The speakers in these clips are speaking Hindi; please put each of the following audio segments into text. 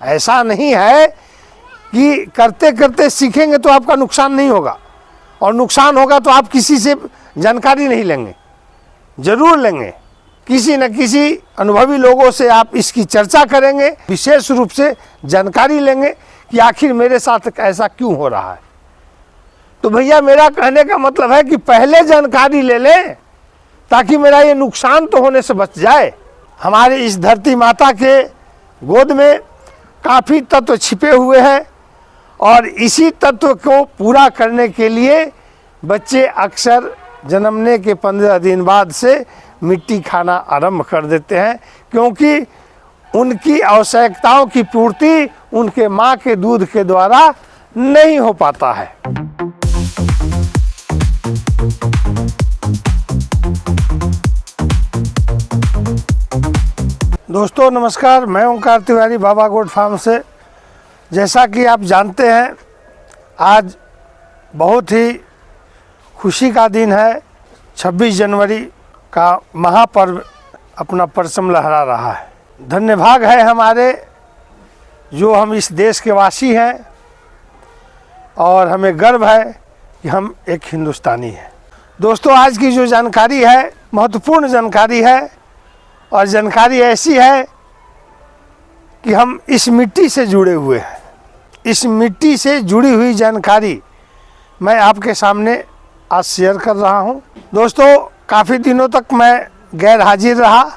ऐसा नहीं है कि करते करते सीखेंगे तो आपका नुकसान नहीं होगा, और नुकसान होगा तो आप किसी से जानकारी नहीं लेंगे, जरूर लेंगे। किसी न किसी अनुभवी लोगों से आप इसकी चर्चा करेंगे, विशेष रूप से जानकारी लेंगे कि आखिर मेरे साथ ऐसा क्यों हो रहा है। तो भैया मेरा कहने का मतलब है कि पहले जानकारी ले लें ताकि मेरा ये नुकसान तो होने से बच जाए। हमारे इस धरती माता के गोद में काफ़ी तत्व छिपे हुए हैं, और इसी तत्व को पूरा करने के लिए बच्चे अक्सर जन्मने के 15 दिन बाद से मिट्टी खाना आरंभ कर देते हैं, क्योंकि उनकी आवश्यकताओं की पूर्ति उनके माँ के दूध के द्वारा नहीं हो पाता है। दोस्तों नमस्कार, मैं ओंकार तिवारी बाबा गोट फार्म से। जैसा कि आप जानते हैं, आज बहुत ही खुशी का दिन है। 26 जनवरी का महापर्व अपना परचम लहरा रहा है। धन्यभाग है हमारे जो हम इस देश के वासी हैं, और हमें गर्व है कि हम एक हिंदुस्तानी हैं। दोस्तों आज की जो जानकारी है महत्वपूर्ण जानकारी है, और जानकारी ऐसी है कि हम इस मिट्टी से जुड़े हुए हैं। इस मिट्टी से जुड़ी हुई जानकारी मैं आपके सामने आज शेयर कर रहा हूं। दोस्तों काफ़ी दिनों तक मैं गैर हाजिर रहा,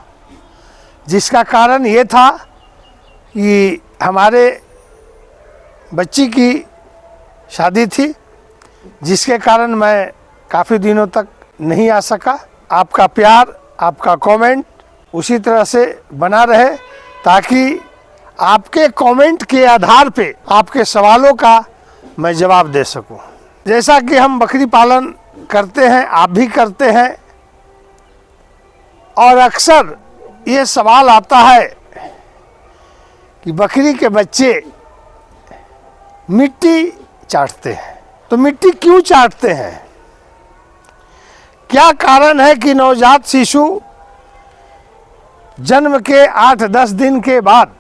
जिसका कारण ये था कि हमारे बच्ची की शादी थी, जिसके कारण मैं काफ़ी दिनों तक नहीं आ सका। आपका प्यार, आपका कमेंट उसी तरह से बना रहे ताकि आपके कमेंट के आधार पे आपके सवालों का मैं जवाब दे सकूं। जैसा कि हम बकरी पालन करते हैं, आप भी करते हैं, और अक्सर ये सवाल आता है कि बकरी के बच्चे मिट्टी चाटते हैं। तो मिट्टी क्यों चाटते हैं? क्या कारण है कि नवजात शिशु जन्म के 8-10 दिन के बाद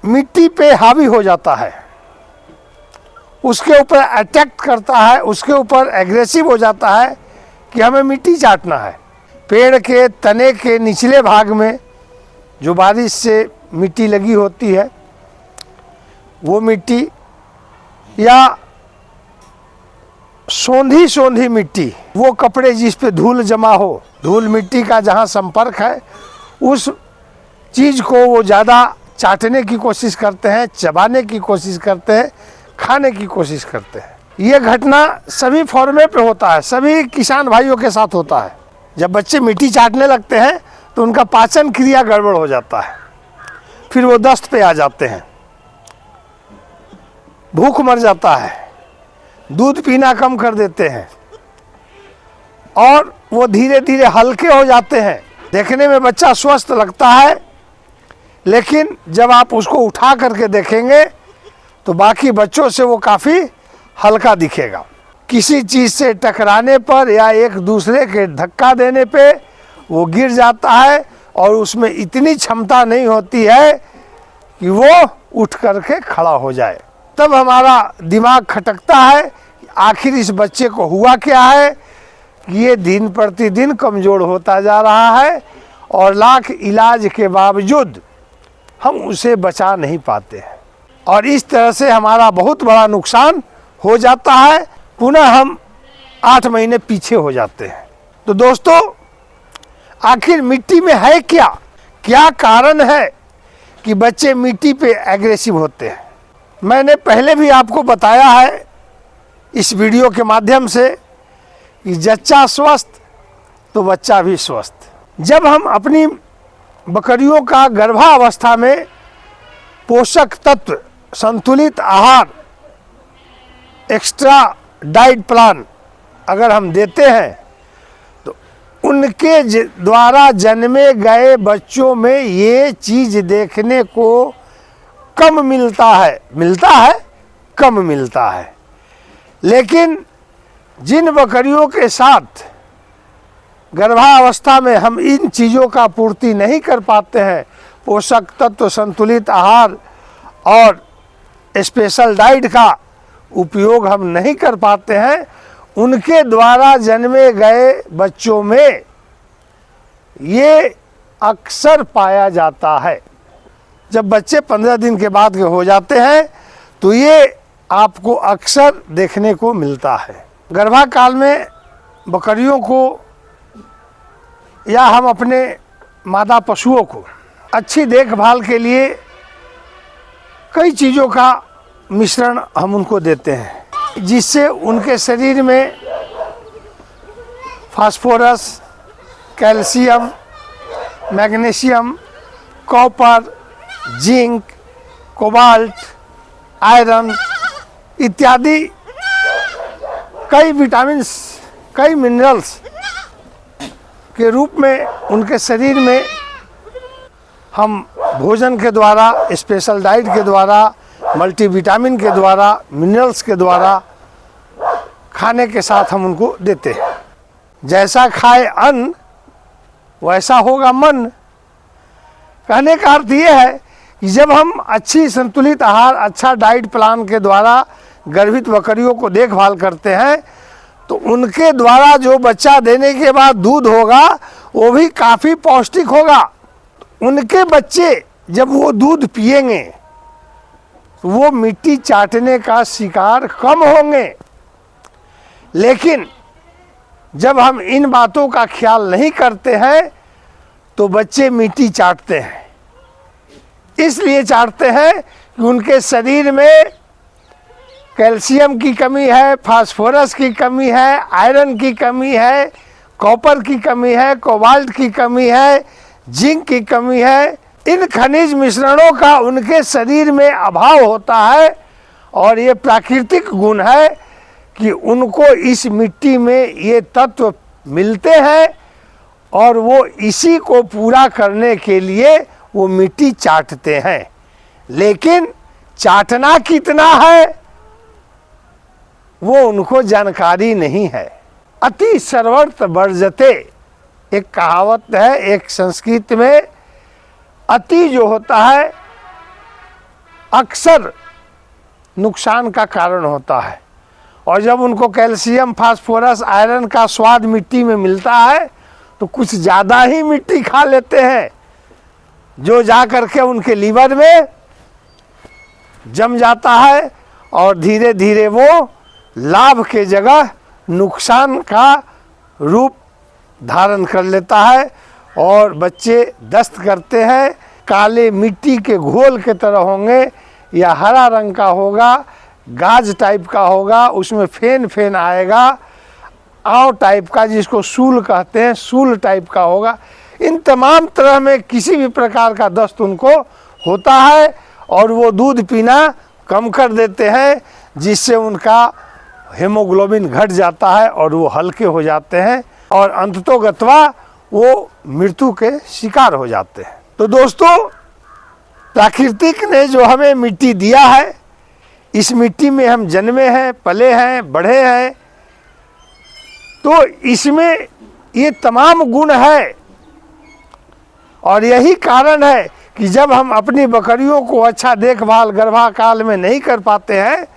मिट्टी पे हावी हो जाता है, उसके ऊपर अटैक करता है, उसके ऊपर एग्रेसिव हो जाता है कि हमें मिट्टी चाटना है। पेड़ के तने के निचले भाग में जो बारिश से मिट्टी लगी होती है, वो मिट्टी या सोंधी मिट्टी, वो कपड़े जिस पे धूल जमा हो, धूल मिट्टी का जहाँ संपर्क है, उस चीज़ को वो ज़्यादा चाटने की कोशिश करते हैं, चबाने की कोशिश करते हैं, खाने की कोशिश करते हैं। ये घटना सभी फॉर्मे पे होता है, सभी किसान भाइयों के साथ होता है। जब बच्चे मिट्टी चाटने लगते हैं तो उनका पाचन क्रिया गड़बड़ हो जाता है, फिर वो दस्त पे आ जाते हैं, भूख मर जाता है, दूध पीना कम कर देते हैं, और वो धीरे धीरे हल्के हो जाते हैं। देखने में बच्चा स्वस्थ लगता है, लेकिन जब आप उसको उठा करके देखेंगे तो बाकी बच्चों से वो काफ़ी हल्का दिखेगा। किसी चीज़ से टकराने पर या एक दूसरे के धक्का देने पे वो गिर जाता है, और उसमें इतनी क्षमता नहीं होती है कि वो उठ करके खड़ा हो जाए। तब हमारा दिमाग खटकता है आखिर इस बच्चे को हुआ क्या है कि ये दिन प्रतिदिन कमज़ोर होता जा रहा है, और लाख इलाज के बावजूद हम उसे बचा नहीं पाते हैं, और इस तरह से हमारा बहुत बड़ा नुकसान हो जाता है। पुनः हम 8 महीने पीछे हो जाते हैं। तो दोस्तों आखिर मिट्टी में है क्या? क्या कारण है कि बच्चे मिट्टी पे एग्रेसिव होते हैं? मैंने पहले भी आपको बताया है इस वीडियो के माध्यम से कि जच्चा स्वस्थ तो बच्चा भी स्वस्थ। जब हम अपनी बकरियों का गर्भावस्था में पोषक तत्व, संतुलित आहार, एक्स्ट्रा डाइट प्लान अगर हम देते हैं तो उनके द्वारा जन्मे गए बच्चों में ये चीज़ देखने को कम मिलता है, कम मिलता है। लेकिन जिन बकरियों के साथ गर्भावस्था में हम इन चीज़ों का पूर्ति नहीं कर पाते हैं, पोषक तत्व संतुलित आहार और स्पेशल डाइट का उपयोग हम नहीं कर पाते हैं, उनके द्वारा जन्मे गए बच्चों में ये अक्सर पाया जाता है। जब बच्चे 15 दिन के बाद के हो जाते हैं तो ये आपको अक्सर देखने को मिलता है। गर्भाकाल में बकरियों को या हम अपने मादा पशुओं को अच्छी देखभाल के लिए कई चीज़ों का मिश्रण हम उनको देते हैं, जिससे उनके शरीर में phosphorus, calcium, magnesium, copper, zinc, cobalt, iron इत्यादि कई विटामिन्स, कई मिनरल्स के रूप में उनके शरीर में हम भोजन के द्वारा, स्पेशल डाइट के द्वारा, मल्टीविटामिन के द्वारा, मिनरल्स के द्वारा खाने के साथ हम उनको देते हैं। जैसा खाए अन्न वैसा होगा मन। कहने का अर्थ ये है कि जब हम अच्छी संतुलित आहार, अच्छा डाइट प्लान के द्वारा गर्भित बकरियों को देखभाल करते हैं तो उनके द्वारा जो बच्चा देने के बाद दूध होगा वो भी काफ़ी पौष्टिक होगा। उनके बच्चे जब वो दूध पिएंगे तो वो मिट्टी चाटने का शिकार कम होंगे। लेकिन जब हम इन बातों का ख्याल नहीं करते हैं तो बच्चे मिट्टी चाटते हैं। इसलिए चाटते हैं कि उनके शरीर में कैल्शियम की कमी है, फास्फोरस की कमी है, आयरन की कमी है, कॉपर की कमी है, कोबाल्ट की कमी है, जिंक की कमी है। इन खनिज मिश्रणों का उनके शरीर में अभाव होता है और ये प्राकृतिक गुण है कि उनको इस मिट्टी में ये तत्व मिलते हैं और वो इसी को पूरा करने के लिए वो मिट्टी चाटते हैं। लेकिन चाटना कितना है वो उनको जानकारी नहीं है। अति सर्वर्थ वर्जते एक कहावत है, एक संस्कृत में अति जो होता है अक्सर नुकसान का कारण होता है। और जब उनको कैल्शियम, फास्फोरस, आयरन का स्वाद मिट्टी में मिलता है तो कुछ ज़्यादा ही मिट्टी खा लेते हैं, जो जा करके उनके लीवर में जम जाता है और धीरे धीरे वो लाभ के जगह नुकसान का रूप धारण कर लेता है और बच्चे दस्त करते हैं। काले मिट्टी के घोल के तरह होंगे या हरा रंग का होगा, गाज टाइप का होगा, उसमें फेन फेन आएगा, आंव टाइप का जिसको सूल कहते हैं, सूल टाइप का होगा। इन तमाम तरह में किसी भी प्रकार का दस्त उनको होता है और वो दूध पीना कम कर देते हैं, जिससे उनका हेमोग्लोबिन घट जाता है और वो हल्के हो जाते हैं और अंततोगत्वा वो मृत्यु के शिकार हो जाते हैं। तो दोस्तों, प्राकृतिक ने जो हमें मिट्टी दिया है, इस मिट्टी में हम जन्मे हैं, पले हैं, बढ़े हैं, तो इसमें ये तमाम गुण है। और यही कारण है कि जब हम अपनी बकरियों को अच्छा देखभाल गर्भाकाल में नहीं कर पाते हैं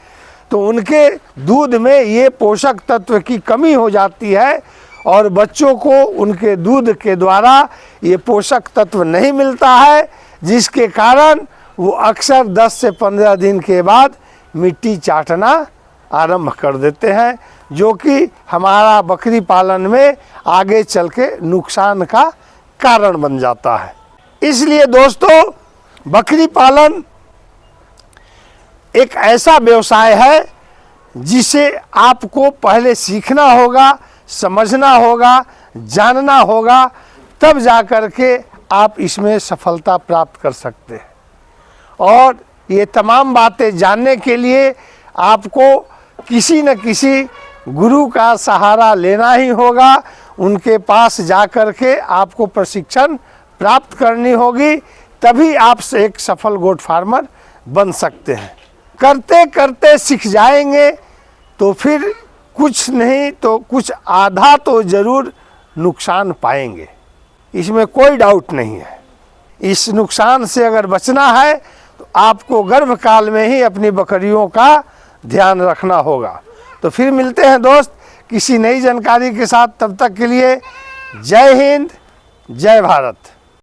तो उनके दूध में ये पोषक तत्व की कमी हो जाती है और बच्चों को उनके दूध के द्वारा ये पोषक तत्व नहीं मिलता है, जिसके कारण वो अक्सर 10 से 15 दिन के बाद मिट्टी चाटना आरंभ कर देते हैं, जो कि हमारा बकरी पालन में आगे चल के नुकसान का कारण बन जाता है। इसलिए दोस्तों, बकरी पालन एक ऐसा व्यवसाय है जिसे आपको पहले सीखना होगा, समझना होगा, जानना होगा, तब जा कर के आप इसमें सफलता प्राप्त कर सकते हैं। और ये तमाम बातें जानने के लिए आपको किसी न किसी गुरु का सहारा लेना ही होगा। उनके पास जा कर के आपको प्रशिक्षण प्राप्त करनी होगी, तभी आप एक सफल गोट फार्मर बन सकते हैं। करते करते सीख जाएंगे तो फिर कुछ नहीं तो कुछ आधा तो ज़रूर नुकसान पाएंगे, इसमें कोई डाउट नहीं है। इस नुकसान से अगर बचना है तो आपको गर्भकाल में ही अपनी बकरियों का ध्यान रखना होगा। तो फिर मिलते हैं दोस्त किसी नई जानकारी के साथ, तब तक के लिए जय हिंद, जय भारत।